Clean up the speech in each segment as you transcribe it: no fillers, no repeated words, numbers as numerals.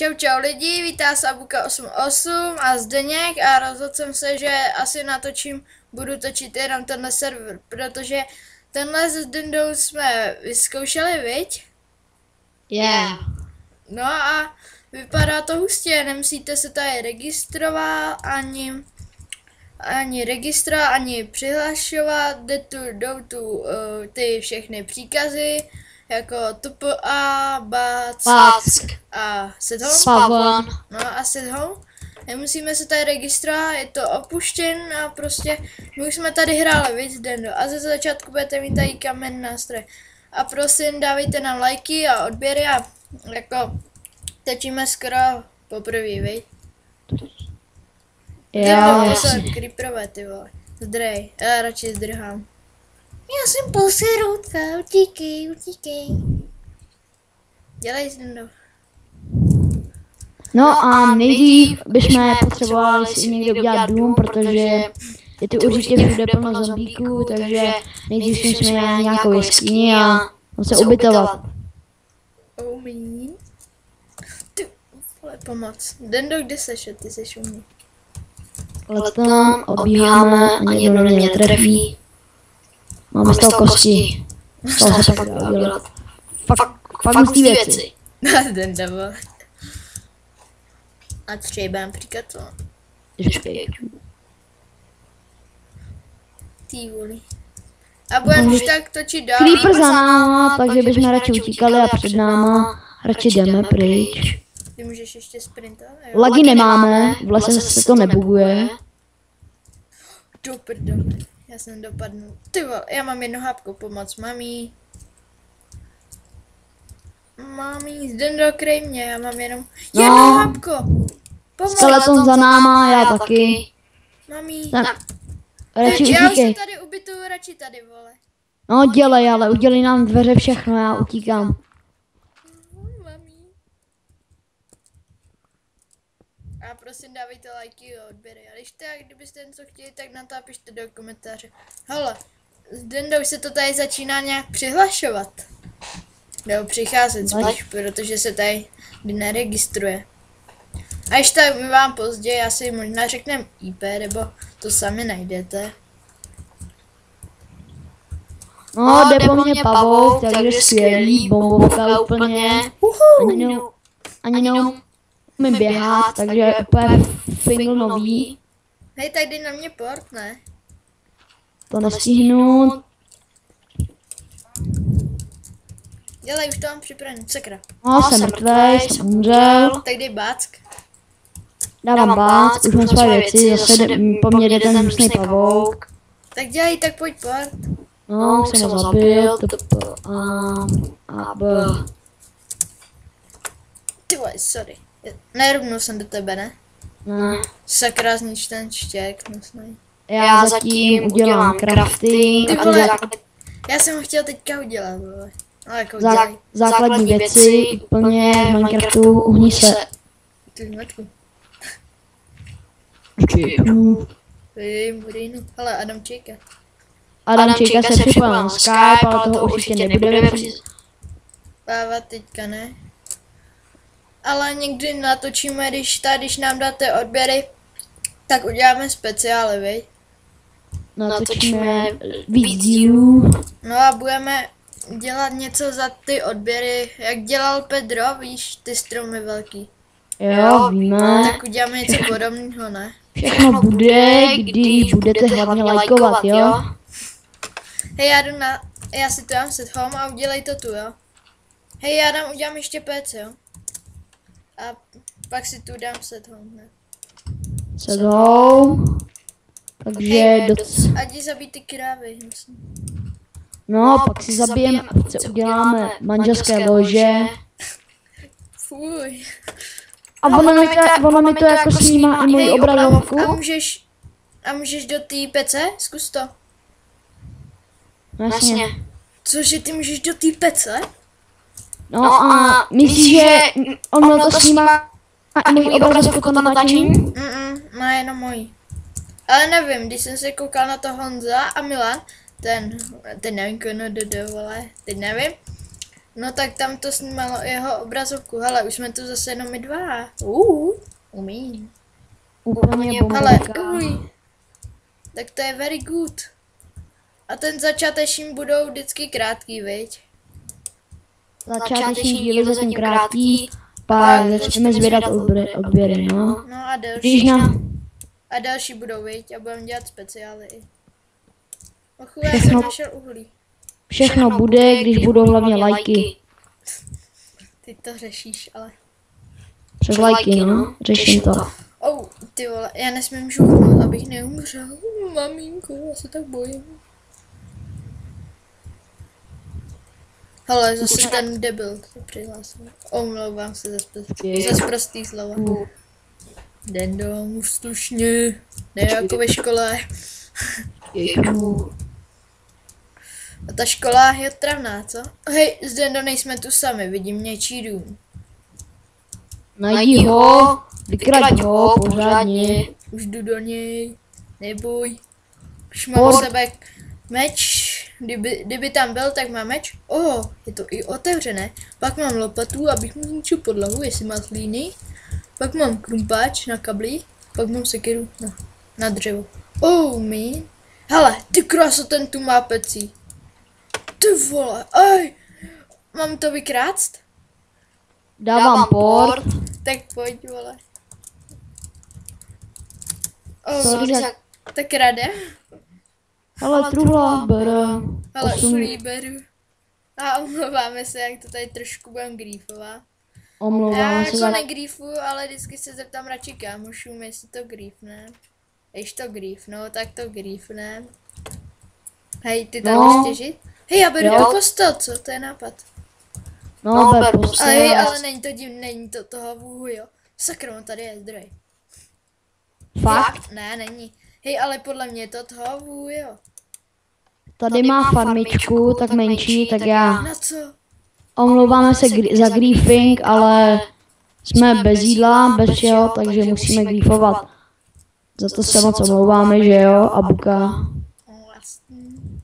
Čau čau lidi, vítá se Abuka 88 a Zdeněk a rozhodl jsem se, že asi budu točit jenom tenhle server, protože tenhle s Dendou jsme vyzkoušeli, viď? Yeah. No a vypadá to hustě, nemusíte se tady registrovat, ani přihlašovat, jdou tu ty všechny příkazy, jako TPA, BACK a set home. No a set home. Nemusíme se tady registrovat, je to opuštěn a prostě my už jsme tady hráli, víc Dendo. A ze začátku budete mít tady kamen nástroje. A prosím, dávejte nám lajky a odběry a jako tečíme skoro poprvé, viď? Já to jsou creeperové, ty vole. Zdrej, já radši zdrhám. Já jsem poseroutka, utíkej. Dělej, Dendo. No a nejdřív bychom potřebovali si někde udělat dům, protože je tu určitě všude plno zombíků, takže nejdřív musíme najít nějakou jeskyni a se ubytovat. Umí. Ty vole, pomoc. Dendo, kde seš? Ty seš u mě. Letem odbíháme a někdo mě netrefí. Máme z toho kosti. Z toho se pak dá udělat. Fakt hustý věci. Dendo, vole. A třeba například to. Ty voli. A budeme už tak točit dál. Creeper za náma, takže bychom radši utíkali a před náma radši jdeme pryč. Ty můžeš ještě sprintovat? Lagy nemáme, v lese se to nebuguje. Do prdele, já jsem dopadnul. Ty vole, já mám jedno hápko, pomoc, mami. Mami, Dendo, kryj mě, já mám jenom jedno hápko. Pomoc. Skeleton za náma, já taky. Mami. Radši Já už se utíkej. tady ubytuju, radši tady, vole. No dělej, ale udělej nám dveře všechno, já utíkám. Mami. A prosím, dávejte lajky a odběry. A když tak, kdybyste něco chtěli, tak natápište do komentáře. Hele, s Dendou se to tady začíná nějak přihlašovat. Nebo přicházet spíš, protože se tady neregistruje. A když tak my vám později asi možná řekneme IP, nebo to sami najdete. No, jde po mně pavouk, takže skvělý, bombovka úplně. Ani neumím běhat, takže úplně fingl nový. Hej, tak jdi na mě port, ne? To nestihnu. Dělej, už to mám připravený, sakra. No, jsem mrtvej, jsem umřel. Tak dej báck. Dávám bác, už mám své věci, zase po mně jde ten hnusný pavouk. Tak dělej, tak pojď port. No, už jsem ho zabil, Ty vole, sorry. Nerubnul jsem do tebe, ne? Ne. Sakra, znič ten štěk, hnusný. Já zatím udělám crafting. Ty vole, já jsem ho chtěl teďka udělat, vole. No jako udělej. Základní věci, úplně v Minecraftu, uhni se. Ty zmetku. Hele, Adamčíka. Adamčíka se připojil na Skype, ale toho určitě nebudeme Pávat teďka ne. Ale někdy natočíme, když nám dáte odběry, tak uděláme speciály, viď? Natočíme víc dílů. No a budeme dělat něco za ty odběry, jak dělal Pedro, víš, ty stromy velký. Jo, víme. Tak uděláme něco podobného, ne? Všechno bude, když budete hlavně lajkovat, jo? Hej, já si to dám set home a udělej to tu, jo? Hej, udělám ještě PC, jo? A pak si tu dám set home, ne? Set home. Takže ať jí zabít ty krávy, myslím. No, pak si zabijeme a uděláme manželské lože. Fuj. A ona mi to jako snímá i moji obrazovku. A můžeš do té PC? Zkus to. Jasně. Cože, ty můžeš do té PC? No a myslíš, že ono to snímá i moji obrazovku to natáčení? Má jenom mojí. Ale nevím, když jsem se koukal na to Honza a Milan, ten nevím, vole, teď nevím, No tak tam to snímalo jeho obrazovku. Hele, už jsme tu zase jenom my dva. Umím. Úplně Hele, bombka. tak to je very good. A ten začáteční budou vždycky krátký, viď? Začáteční díly zatím krátký, pak začneme sbírat odběry, no. No a Když další. na A další budou, viď? A budeme dělat speciály i. Ochu, já jsem našel uhlí. všechno bude, když budou hlavně lajky. Ty to řešíš, ale... Přes lajky, no, řeším to. Ty vole, já nesmím žuchnout, abych neumřel. Maminko, já se tak bojím. Hele, zase ten debil se přihlásil. Omlouvám se za prostý slova. Den domů slušně, ne jako ve škole. A ta škola je otravná, co? Hej, zde nejsme tu sami, vidím něčí dům. Najdi ho, vykrať ho pořádně. Už jdu do něj, neboj. Už mám u sebe meč, kdyby tam byl, tak mám meč. Je to i otevřené. Pak mám lopatu, abych mu zničil podlahu, jestli má hlíny. Pak mám krumpáč na kabli, pak mám sekeru na dřevo. Man. Hele, ty kráso, ten tu má pecí. Ty vole, mám to vykrást? Dávám port. Tak pojď, vole. Tak rade. Ale truhla, bere. Ale uhlí beru. A omlouváme se, jak to tady trošku budem griefovat. Omlouváme se Já za... jako negrifuju, ale vždycky se zeptám radši kámošům, jestli to griefne. Když to griefnou, tak to griefne. Hej, ty tam chceš žít? Hej, já beru to postel, co? To je nápad. No, ber postel. Hej, ale není to toho vůhu, jo. Sakro, tady je zdroj. Fakt? Ne, není. Hej, ale podle mě je to toho vůhu, jo. Tady má farmičku, tak menší, tak já. Na co? Omlouváme se za griefing, ale jsme bez jídla, bez všeho, takže musíme griefovat. Za to se moc omlouváme, že jo, Abuka. Vlastní.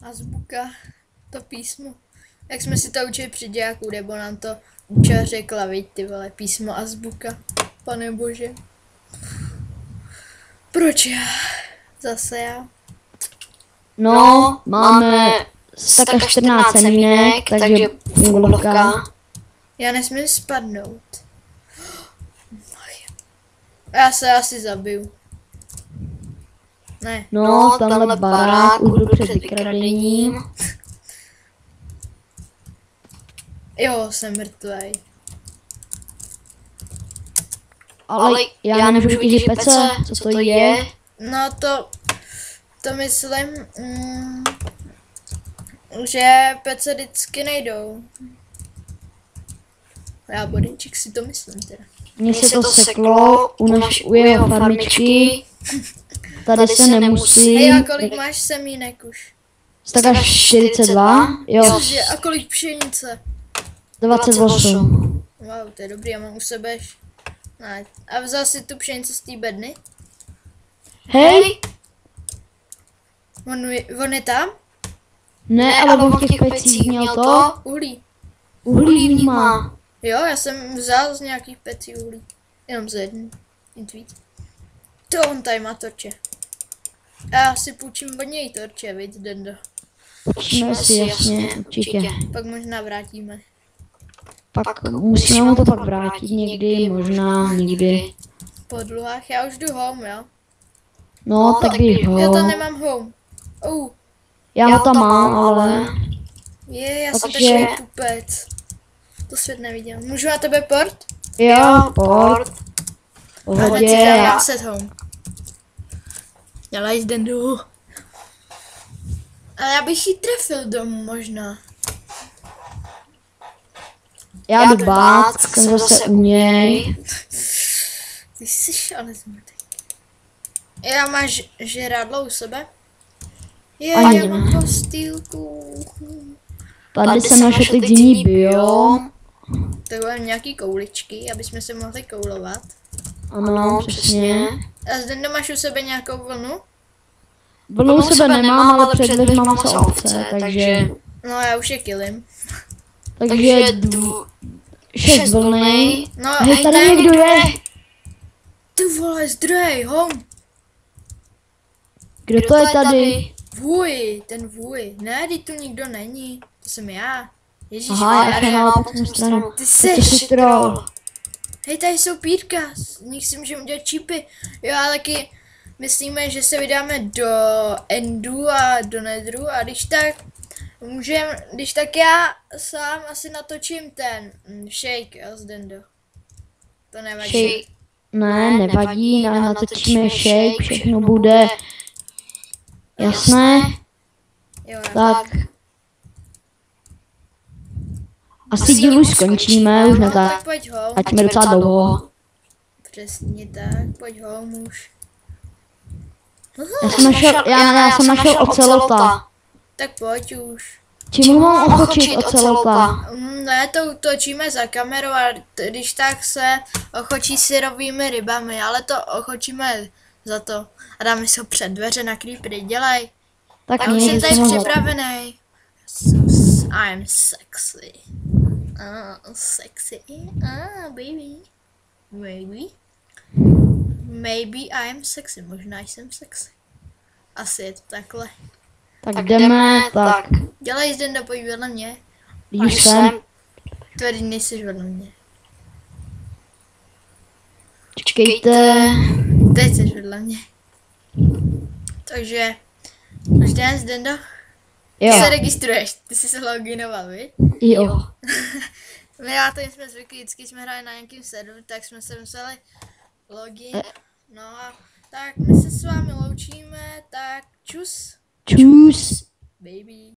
Azbuka, to písmo. Jak jsme si to učili při dějáku, nebo nám to učil řekla, viď, ty vole, písmo azbuka. Pane bože. Proč já? Zase já. No, máme tak 14 semínek, takže fungovka. Já nesmím spadnout. Já se asi zabiju. Ne. No, tamhle barák, budu před vykradením. Jo, jsem mrtvej. Ale já nemůžu vytěžit pece, co to je? No to myslím, že pece vždycky nejdou. Já bodeček si to myslím teda. Mně se to seklo u jeho farmičky. Tady se nemusí. Hej, a kolik máš semínek už? Tak až 42, jo. A kolik pšenice? 28. Wow, to je dobrý, já mám u sebe. Ne. A vzal si tu pšenici z té bedny? Hej! On je tam? Ne, ale on v těch pecích měl to. Uhlí. Uhlí v nich má. Jo, já jsem vzal z nějakých pecí uhlí. Jenom z jedný. Nic víc. To on tady má torče. A já si půjčím od něj torče, viď, Dendo. Půjčíme si, jasně, určitě. Pak možná vrátíme. Pak musíme mu to pak vrátit někdy, možná nikdy. Po dluhách, já už jdu home, jo? No, tak běž Já tam ho. nemám home. Já ho tam mám, ale... Já jsem Takže- takový tupec. To svět neviděl. Můžu na tebe port? Jo, port. Pohodě, Já set home. Dělaj z Dendu. Ale já bych ji trefil domů možná. já jdu bát, jsem zase u něj. Ty jsi ale zmatek. Já máš žrádlo u sebe? Ani Já mám ne. postýlku. Tady jsem našel teď jiný biom. Tak budeme nějaký kouličky, aby jsme se mohli koulovat. Ano, přesně. A zde máš u sebe nějakou vlnu? Vlnu u sebe nemám, ale před dveřma mám se ovce, takže No já už je kilím. Takže 6 vlny. No, Hej, tady někdo je. Ty vole, zdroj, home. Kdo to je tady? Vůj, ten vůj. Ne, teď tu nikdo není. To jsem já. Ježíš, Aha, já jsem na opačnou stranu. ty To jsi. jsi troll. Hej, tady jsou pírka. Z nich si můžeme udělat čipy. Jo, ale taky myslíme, že se vydáme do Endu a do Nedru a když tak já sám asi natočím ten shake, jo, z Dendo. To nevadí. Shake. Ne, nevadí, natočíme shake, všechno bude jasné. Jo, Tak. Asi díl už skončíme, už no, ne tak tak. pojď home. Ať jsme docela dlouho. Přesně tak, pojď home už. Já jsem našel ocelota. Tak pojď už. Čemu mám ochočit ocelota? Ne, to točíme za kamerou a když tak se ochočí syrovými rybami, ale to ochočíme za to. A dáme si ho před dveře na creepery, dělej. Tak Já už jsem nic, tady jsem připravený. I'm sexy. Sexy. Baby. Maybe I'm sexy. Možná jsem sexy. Asi je to takhle. Tak jdeme, tak. Dělej zde pojď vedle mě. Už jsem. Tady nejsi vedle mě. Čekejte. Teď jsi vedle mě. Takže, už den Zdendo? Ty Jo. se registruješ, ty jsi se loginoval, viď? Jo. Já to jsme zvyklí, vždycky jsme hráli na nějakým serveru, tak jsme se museli login. No a tak my se s vámi loučíme, tak čus. Čus. Baby.